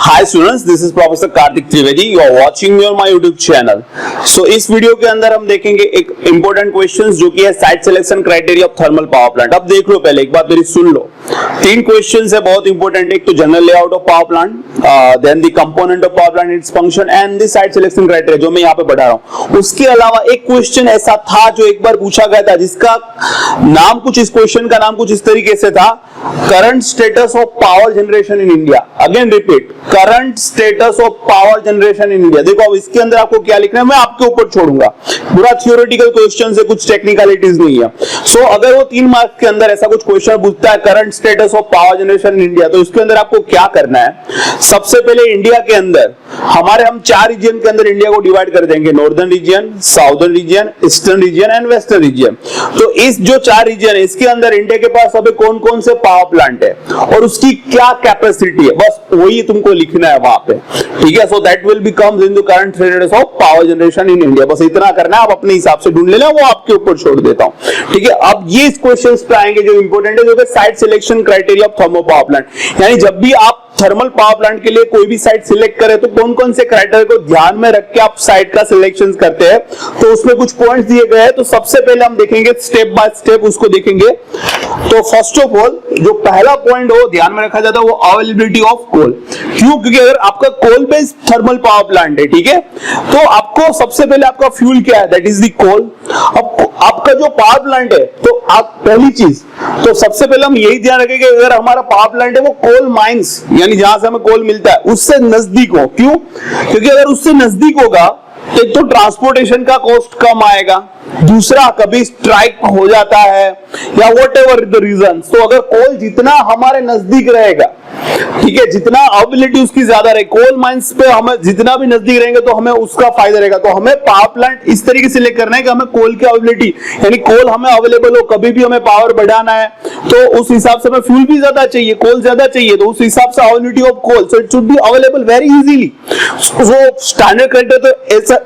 Hi students, this is Professor Kartik Trivedi. You are watching me on my YouTube channel. So इस video के अंदर हम देखेंगे एक इंपॉर्टेंट क्वेश्चंस जो कि है site selection criteria of thermal power plant. अब देख लो, पहले एक बात मेरी सुन लो. तीन क्वेश्चंस है बहुत इंपॉर्टेंट. एक तो general layout of power plant, then the component of power plant, its function and the site selection criteria जो मैं यहाँ पे बढ़ा रहा हूँ. उसके अलावा एक क्वेश्चन ऐसा था जो एक बार पूछा गया था जिसका नाम कुछ, इस क्वेश्चन का नाम कुछ इस तरीके से था, current status of power generation in India. Again repeat, current status of power generation in India. देखो अब इसके अंदर आपको क्या लिखना है मैं आपके ऊपर छोड़ूंगा. पूरा थियोरेटिकल क्वेश्चन है, कुछ टेक्निकलिटीज नहीं है. सो अगर वो 3 मार्क्स के अंदर ऐसा कुछ क्वेश्चन पूछता है current status of power generation in India, तो इसके अंदर आपको क्या करना है. सबसे पहले इंडिया के अंदर हम 4 रीजन के अंदर इंडिया को डिवाइड कर देंगे. Northern region, southern region, eastern region and western region. तो इस जो 4 रीजन है इसके अंदर इंडिया के पास अभी कौन कौन से पावर प्लांट है और उसकी क्या कैपेसिटी है, बस वही तुमको लिखना है वहां पे. ठीक है. So that will become in the current status of power generation in India. बस इतना करना है, आप अपने हिसाब से ढूंढ लेना, वो आपके ऊपर छोड़ देता हूं. ठीक है. अब ये क्वेश्चंस पे आएंगे जो इंपॉर्टेंट है, जो site selection criteria of thermal power plant. यानी जब भी आप थर्मल पावर प्लांट के लिए कोई भी साइट सिलेक्ट करें तो कौन कौन से क्राइटेरिया को ध्यान में रख के आप साइट का सिलेक्शन करते हैं. तो उसमें कुछ पॉइंट्स दिए गए हैं. तो सबसे पहले हम देखेंगे स्टेप बाय स्टेप, उसको देखेंगे. तो फर्स्ट ऑफ ऑल जो पहला पॉइंट हो ध्यान में रखा जाता है वो अवेलेबिलिटी ऑफ कोल. क्यों? क्योंकि अगर आपका coal based thermal power plant है, ठीक है, तो आपको सबसे पहले आपका फ्यूल क्या है, दैट इज द कोल. अब आपका जो पावर प्लांट है तो आप पहली चीज तो सबसे पहले हम यही ध्यान रखेंगे अगर हमारा पावर प्लांट है वो कोल माइंस यानी जहां से हमें कोल मिलता है उससे नजदीक हो. क्यों? क्योंकि अगर उससे नजदीक होगा तो ट्रांसपोर्टेशन का कॉस्ट कम आएगा. दूसरा, कभी स्ट्राइक हो जाता है या वॉट एवर द रीजन, तो अगर कोल जितना हमारे नजदीक रहेगा, ठीक है, जितना अवेलेबिलिटी उसकी ज्यादा रहे, कोल माइंस पे हमें जितना भी नजदीक रहेंगे तो हमें उसका फायदा रहेगा. तो हमें पावर प्लांट इस तरीके से लेकर करना है कि हमें कोल की अवेलेबिलिटी यानी कोल हमें अवेलेबल हो, कभी भी हमें पावर बढ़ाना है तो उस हिसाब से हमें फ्यूल भी ज्यादा चाहिए, कोल ज्यादा चाहिए, तो उस हिसाब से availability of coal, so it should be available very easily. वो स्टैंडर्ड क्राइटेरिया तो ऐसा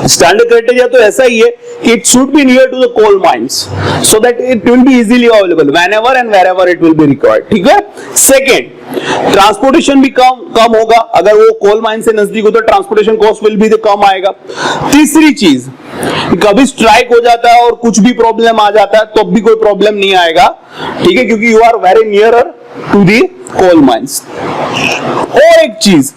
स्टैंडर्ड क्राइटेरिया तो ऐसा ही है कि it should be near to the coal mines so that it will be easily available whenever and wherever it will be required. ठीक है. सेकंड, ट्रांसपोर्टेशन भी कम होगा. अगर वो कोल माइन से नजदीक हो तो ट्रांसपोर्टेशन कॉस्ट विल बी कम आएगा. तीसरी चीज, कभी स्ट्राइक हो जाता है और कुछ भी प्रॉब्लम आ जाता है तो भी कोई प्रॉब्लम नहीं आएगा. ठीक है, क्योंकि you are very nearer to the coal mines. और एक चीज,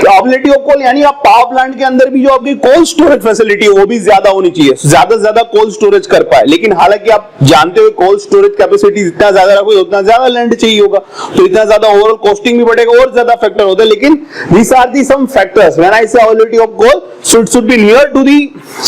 अवेलेबिलिटी ऑफ कोल यानी आप पावर प्लांट के अंदर भी जो आपकी कोल्ड स्टोरेज फैसिलिटी है वो भी ज्यादा होनी चाहिए, ज्यादा से ज्यादा कोल्ड स्टोरेज कर पाए. लेकिन हालांकि आप जानते हो कोल्ड स्टोरेज कैपेसिटी जितना ज्यादा रखोगे उतना ज्यादा लैंड चाहिए होगा, तो इतना ज्यादा ओवरऑल कॉस्टिंग भी बढ़ेगा और ज्यादा फैक्टर होता है. लेकिन these are the some factors when I say availability of coal, so it should be near to the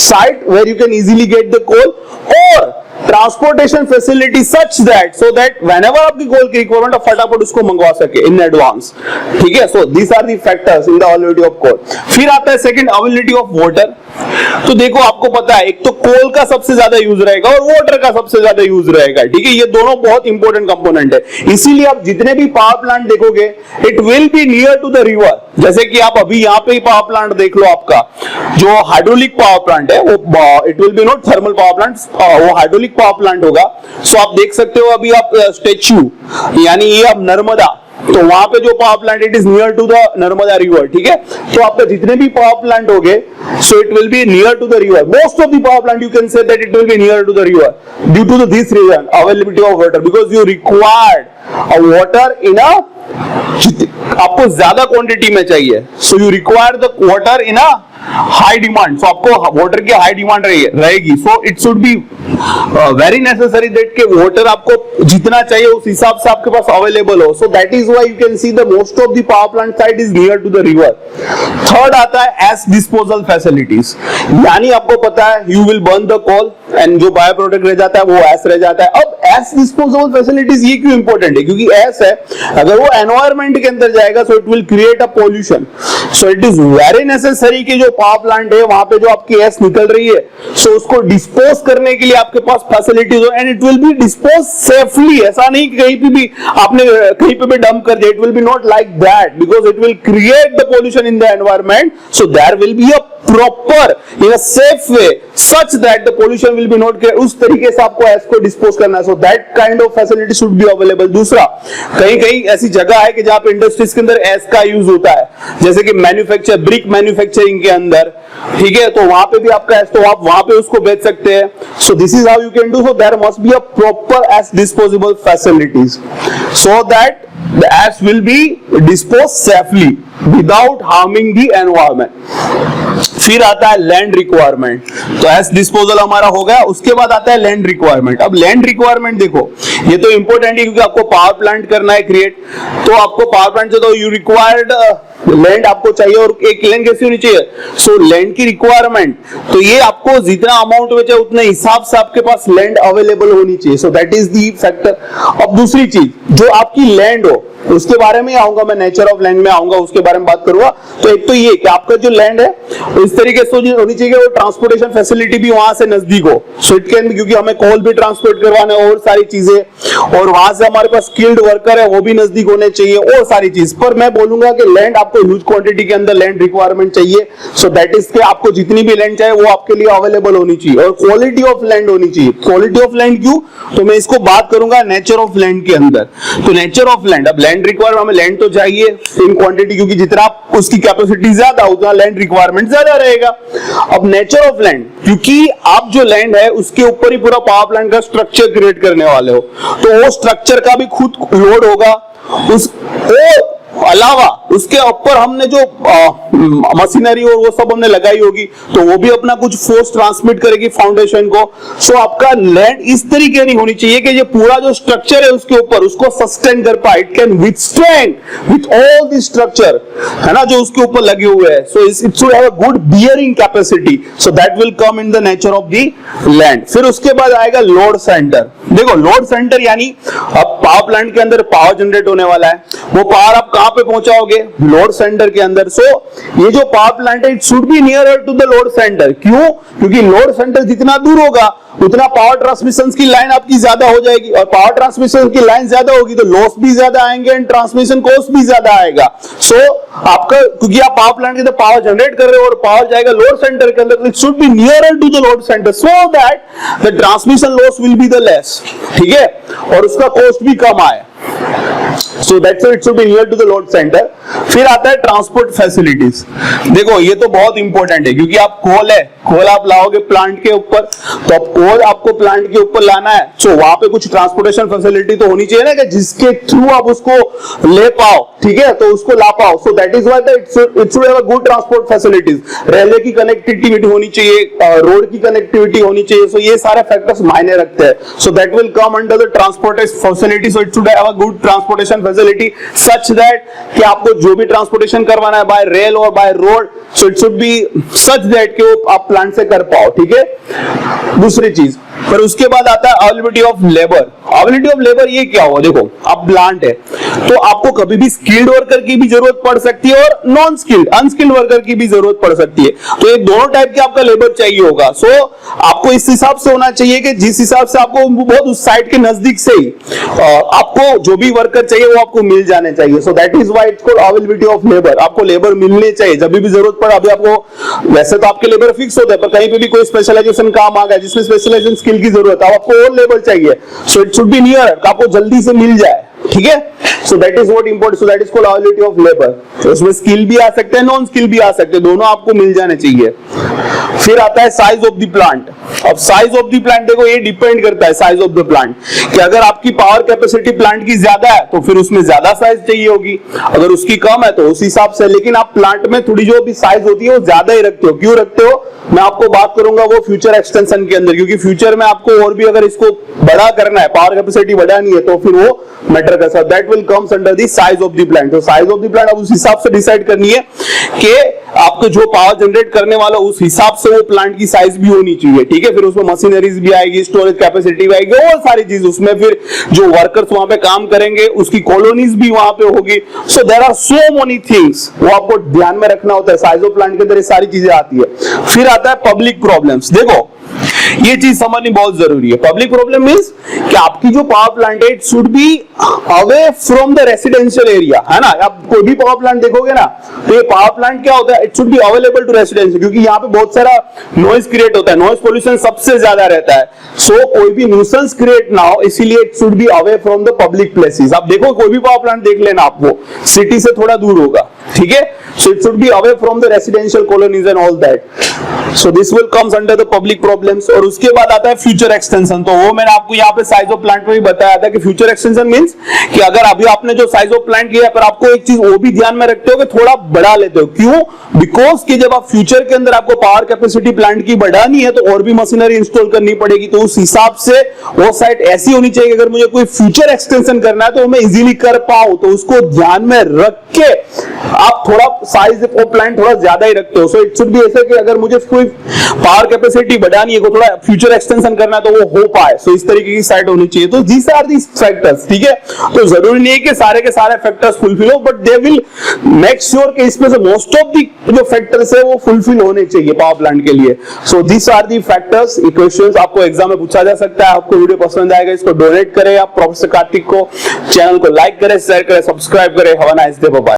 site where you can easily get the coal, or transportation facility such that so that whenever आपकी कोल की requirement आप फटाफट उसको मंगवा सके इन advance. ठीक है. So these are the factors in the availability of coal. फिर आता है सेकंड, अवेलेबिलिटी ऑफ वाटर. तो देखो आपको पता है एक तो कोल का सबसे ज्यादा यूज रहेगा और वाटर का सबसे ज्यादा यूज रहेगा. ठीक है. ये दोनों बहुत इंपॉर्टेंट कंपोनेंट है. इसीलिए आप जितने भी पावर प्लांट देखोगे it will be near to the river. जैसे कि आप अभी यहाँ पे पावर प्लांट देख लो, आपका जो हाइड्रोलिक पावर प्लांट है वो it will be not thermal power plant, वो हाइड्रोलिक पावर प्लांट होगा. सो आप देख सकते हो अभी आप स्टैच्यू यानी ये अब नर्मदा, तो वहां पे जो power plant it is near to the Narmada river. ठीक है. तो आपके जितने भी पावर प्लांट होंगे so it will be near to the river. Most of the power plant you can say that it will be near to the river due to this reason, availability of water, because you required a water in a, आपको ज्यादा quantity में चाहिए, so you require the water in a high demand. So आपको water की high demand रहेगी. So it should be very necessary that के water आपको जितना चाहिए उस हिसाब से आपके पास अवेलेबल हो. So that is why you can see the most of the power plant site is near to the river. Third आता है एस डिस्पोजल फैसिलिटीज. यानी आपको पता है you will burn the coal and जो बायो प्रोडक्ट रह जाता है वो एस रह जाता है. अब एस डिस्पोजल फैसिलिटीज ये क्यों इंपॉर्टेंट है? क्योंकि एस है अगर वो एनवायरमेंट के अंदर जाएगा सो it will create a pollution. So it is very necessary कि जो पावर प्लांट है वहां पे जो आपकी एस निकल रही है सो उसको डिस्पोज करने के लिए आपके पास फैसिलिटीज हो and it will be dispose safely. ऐसा नहीं कि कहीं पे भी आपने कहीं पे भी डंप कर दिया. It will be not like that because it will create the pollution in the environment. So there will be a proper in a safe way such that the pollution will be not clear, उस तरीके से आपको ash को dispose करना है. So that kind of facility should be available. दूसरा, कहीं कहीं ऐसी जगह है कि जहां पे इंडस्ट्रीज के अंदर एस का यूज होता है, जैसे कि मैन्युफैक्चर, ब्रिक मैन्युफैक्चरिंग के अंदर, ठीक है, तो वहां पे भी आपका एस, तो आप वहां पे उसको बेच सकते हैं. So this is how you can do. So there must be a proper ash disposable facilities so that the ash will be disposed safely without harming the environment. फिर आता है लैंड रिक्वायरमेंट. तो एस डिस्पोजल हमारा हो गया. उसके बाद आता है लैंड रिक्वायरमेंट. अब लैंड रिक्वायरमेंट देखो, ये तो इंपॉर्टेंट है क्योंकि आपको पावर प्लांट करना है क्रिएट, तो आपको पावर प्लांट से तो यू रिक्वायर्ड लैंड आपको चाहिए. और एक लैंड कैसी होनी चाहिए? सो लैंड की रिक्वायरमेंट, तो ये आपको जितना अमाउंट में चाहिए उतने हिसाब से आपके पास लैंड अवेलेबल होनी चाहिए. सो दैट इज दी फैक्टर. अब दूसरी चीज, जो आपकी लैंड हो उसके बारे में आऊंगा मैं, नेचर ऑफ लैंड में आऊंगा, उसके बारे में बात करूंगा. तो एक तो ये कि आपका जो लैंड है इस तरीके से होनी चाहिए, वो ट्रांसपोर्टेशन फैसिलिटी भी वहां से नजदीक हो. सो इट कैन, क्योंकि हमें कोल भी ट्रांसपोर्ट करवाना है और सारी चीजें, और वहां से हमारे पास स्किल्ड वर्कर है वो भी नजदीक होने चाहिए और सारी चीज. पर मैं बोलूंगा कि लैंड आपको ह्यूज क्वांटिटी के अंदर लैंड रिक्वायरमेंट चाहिए. सो दैट इज के आपको जितनी भी लैंड चाहिए वो आपके लिए अवेलेबल होनी चाहिए, और क्वालिटी ऑफ लैंड होनी चाहिए. क्वालिटी ऑफ लैंड क्यों? तो मैं इसको बात करूंगा नेचर ऑफ लैंड के अंदर. तो नेचर ऑफ लैंड, अब लैंड रिक्वायरमेंट, हमें लैंड तो चाहिए इन क्वांटिटी, क्योंकि जितना उसकी कैपेसिटी ज्यादा उतना लैंड रिक्वायरमेंट ज्यादा रहेगा. अब नेचर ऑफ लैंड, क्योंकि आप जो लैंड है उसके ऊपर ही पूरा पावर प्लांट का स्ट्रक्चर क्रिएट करने वाले हो, तो वो स्ट्रक्चर का भी खुद लोड होगा. उस अलावा उसके ऊपर हमने जो मशीनरी और वो सब हमने लगाई होगी, तो वो भी अपना कुछ फोर्स ट्रांसमिट करेगी फाउंडेशन को. सो आपका लैंड इस तरीके नहीं होनी चाहिए कि ये पूरा जो स्ट्रक्चर है उसके ऊपर उसको सस्टेन कर पाए. It can withstand with all the structure, है ना, जो उसके ऊपर लगे हुए हैं. सो it should have a good bearing capacity. So that will come in the nature of the land. फिर उसके बाद आएगा लोड सेंटर. देखो, लोड सेंटर यानी अब पावर प्लांट के अंदर पावर जनरेट होने वाला है, वो पावर आप कहां पे पहुंचाओगे? लोड सेंटर के अंदर. सो ये जो पावर प्लांट है it should be nearer to the load centre. क्यों? क्योंकि लोड सेंटर जितना दूर होगा उतना पावर ट्रांसमिशन की लाइन आपकी ज्यादा हो जाएगी, और पावर ट्रांसमिशन की लाइन ज्यादा होगी तो लॉस भी ज्यादा आएंगे एंड ट्रांसमिशन कॉस्ट भी ज्यादा आएगा. सो आपका, क्योंकि आप पावर प्लांट के अंदर पावर जनरेट कर रहे हो और पावर जाएगा लोड सेंटर के अंदर, it should be nearer to the load centre so that the transmission loss will be the less. ठीक है, और उसका कॉस्ट भी कम आए. So that's why it should be near to the load center. फिर आता है ट्रांसपोर्ट फैसिलिटीज. देखो, ये तो बहुत इंपॉर्टेंट है, क्योंकि आप कोल है, कोल आप लाओगे प्लांट के ऊपर, तो अब कोल आपको प्लांट के ऊपर लाना है. सो वहां पे कुछ ट्रांसपोर्टेशन फैसिलिटी तो होनी चाहिए ना, कि जिसके थ्रू आप उसको ले पाओ, ठीक है, तो उसको ला पाओ. सो that is why it should have a good transport facilities. Railway की कनेक्टिविटी होनी चाहिए, रोड की कनेक्टिविटी होनी चाहिए. सो ये सारे फैक्टर्स मायने रखते हैं. So that will come under the transportation facility. So it should have a good transportation facility such that कि आपको जो भी ट्रांसपोर्टेशन करवाना है बाय रेल और by road, so it should B such that कि वो आप प्लांट से कर पाओ. ठीक है, दूसरी चीज. पर उसके बाद आता है availability of labour. Availability of labour ये क्या हुआ? देखो, अब प्लांट है तो आपको कभी भी स्किल्ड वर्कर की भी जरूरत पड़ सकती है और नॉन स्किल्ड अनस्किल्ड वर्कर की भी जरूरत पड़ सकती है. तो ये दोनों टाइप के आपका लेबर चाहिए होगा. सो आपको इस हिसाब से होना चाहिए कि जिस हिसाब से आपको बहुत उस साइट के नजदीक से ही आपको जो भी वर्कर चाहिए वो आपको मिल जाने चाहिए. सो that is why it's called availability of labour. आपको लेबर मिलने चाहिए जब भी जरूरत पड़े. अभी आपको वैसे तो आपके लेबर फिक्स होते हैं, पर कहीं पे भी कोई स्पेशलाइजेशन काम आ गया जिसमें स्पेशलाइजेशन स्किल की जरूरत है, आपको और लेबर चाहिए. सो इट शुड बी नियर, आपको जल्दी से मिल जाए. ठीक है, so that is what important. So that is called availability of labour. उसमें स्किल भी आ सकते हैं, नॉन स्किल भी आ सकते हैं, दोनों आपको मिल जाने चाहिए. फिर आता है साइज ऑफ द प्लांट. अब साइज ऑफ द प्लांट, देखो ये डिपेंड करता है साइज ऑफ द प्लांट, कि अगर आपकी पावर कैपेसिटी प्लांट की ज्यादा है तो फिर उसमें ज्यादा साइज चाहिए होगी, अगर उसकी कम है तो उस हिसाब से. लेकिन आप प्लांट में थोड़ी जो भी साइज होती है वो ज्यादा ही रखते हो. क्यों रखते हो मैं आपको बात करूंगा वो फ्यूचर एक्सटेंशन के अंदर, क्योंकि फ्यूचर में आपको और भी अगर इसको बड़ा करना है, पावर कैपेसिटी बढ़ानी है, तो फिर वो मैटर करता है. That will comes under the size of the plant. तो साइज ऑफ द प्लांट अब उस हिसाब से डिसाइड करनी है कि आपको जो पावर जनरेट करने वाला उस हिसाब से वो प्लांट की साइज भी होनी चाहिए. ठीक है, फिर उसमें मशीनरीज भी आएगी, स्टोरेज कैपेसिटी भी आएगी और सारी चीज उसमें. फिर जो वर्कर्स वहां पे काम करेंगे उसकी कॉलोनीज भी वहां पे होगी. So there are so many things, वो आपको ध्यान में रखना होता है. साइज ऑफ प्लांट के अंदर ये सारी चीजें आती है. फिर आता है पब्लिक प्रॉब्लम्स. देखो, ये चीज समझनी बहुत जरूरी है। पब्लिक प्रॉब्लम मींस कि आपकी जो पावर प्लांट है it should be away from the residential area, है ना। आप कोई भी पावर प्लांट देखोगे ना तो ये पावर प्लांट क्या होता है, it should be available to residential, क्योंकि यहाँ पे बहुत सारा नॉइज क्रिएट होता है, नॉइज पोल्यूशन सबसे ज्यादा रहता है। सो कोई भी न्यूसेंस क्रिएट ना हो, इसीलिए it should be away from the public places. आप देखो कोई भी पावर प्लांट देख लेना, आपको सिटी से थोड़ा दूर होगा, ठीक है। सो it should be away from the residential colonies and all that. So this will comes under the public problems. और उसके बाद आता है फ्यूचर एक्सटेंशन। तो वो मैंने आपको यहाँ पे साइज ऑफ प्लांट में भी बताया था कि फ्यूचर एक्सटेंशन मींस कि अगर अभी आपने जो साइज ऑफ प्लांट किया है, पर आपको एक चीज वो भी ध्यान में रखते हो कि थोड़ा बढ़ा लेते हो। क्यों? बिकॉज कि जब आप फ्यूचर के अंदर आपको पावर कैपेसिटी प्लांट की बढ़ानी है तो और भी मशीनरी इंस्टॉल करनी पड़ेगी। तो उस हिसाब से वो साइट ऐसी होनी चाहिए कि अगर मुझे कोई फ्यूचर एक्सटेंशन करना है तो मैं इजीली कर पाऊं। तो उसको ध्यान में रख के आप थोड़ा साइज ऑफ प्लांट थोड़ा ज्यादा ही रखते हो। सो इट शुड बी ऐसे कि अगर मुझे कोई पावर कैपेसिटी बढ़ानी है, को थोड़ा फ्यूचर एक्सटेंशन करना है तो वो हो पाए। सो इस तरीके की साइट होनी चाहिए। तो दीस आर दीस फैक्टर्स, ठीक है। तो जरूरी नहीं है कि सारे के सारे फैक्टर्स फुलफिल हो, but they will make sure कि इसमें से मोस्ट ऑफ दी जो फैक्टर्स है वो फुलफिल होने चाहिए पावर प्लांट के लिए। सो दीस आर दी फैक्टर्स। ये क्वेश्चंस आपको एग्जाम में पूछा जा सकता है। आपको वीडियो पसंद आएगा, इसको डोनेट करें आप प्रोफेसर कार्तिक को, चैनल को लाइक करें, शेयर करें, सब्सक्राइब करें। Have a nice day, bye bye.